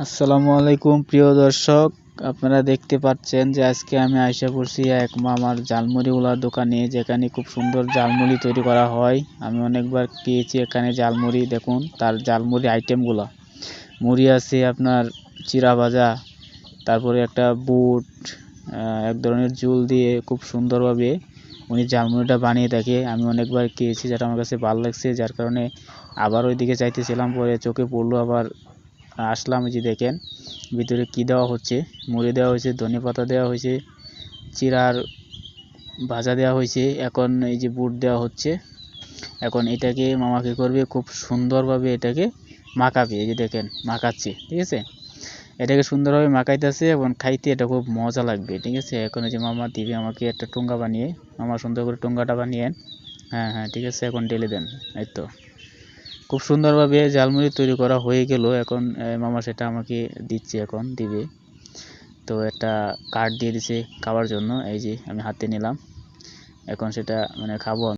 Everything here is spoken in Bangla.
আসসালামু আলাইকুম প্রিয় দর্শক, আপনারা দেখতে পাচ্ছেন যে আজকে আমি আইসা পড়ছি এক মামার ঝালমুড়িওয়ালার দোকানে, যেখানে খুব সুন্দর ঝালমুড়ি তৈরি করা হয়। আমি অনেকবার খেয়েছি এখানে ঝালমুড়ি। দেখুন তার ঝালমুড়ি আইটেমগুলো, মুড়ি আছে আপনার চিরা ভাজা, তারপরে একটা বুট, এক ধরনের ঝোল দিয়ে খুব সুন্দরভাবে উনি ঝালমুড়িটা বানিয়ে থাকে। আমি অনেকবার খেয়েছি, যেটা আমার কাছে ভালো লাগছে, যার কারণে আবার ওইদিকে চাইতেছিলাম। পরে চোখে পড়লো, আবার আসলাম। এই যে দেখেন ভিতরে কি দেওয়া হচ্ছে, মুড়ি দেওয়া হয়েছে, ধনেপাতা দেওয়া হয়েছে, চিরার ভাজা দেওয়া হয়েছে, এখন এই যে বুট দেওয়া হচ্ছে। এখন এটাকে মামা কি করবে, খুব সুন্দরভাবে এটাকে মাখাবে। এই যে দেখেন মাখাচ্ছে, ঠিক আছে। এটাকে সুন্দরভাবে মাখাইতেছে এবং খাইতে এটা খুব মজা লাগবে, ঠিক আছে। এখন এই যে মামা দিবে আমাকে একটা টোঙ্গা বানিয়ে। মামা সুন্দর করে টোঙ্গাটা বানিয়ে, হ্যাঁ হ্যাঁ ঠিক আছে, এখন ঢেলে দেন। এই তো খুব সুন্দরভাবে ঝালমুড়ি তৈরি করা হয়ে গেল। এখন মামা সেটা আমাকে দিচ্ছে, এখন দিবে। তো একটা কার্ড দিয়ে দিছে খাওয়ার জন্য, এই যে আমি হাতে নিলাম, এখন সেটা মানে খাবো।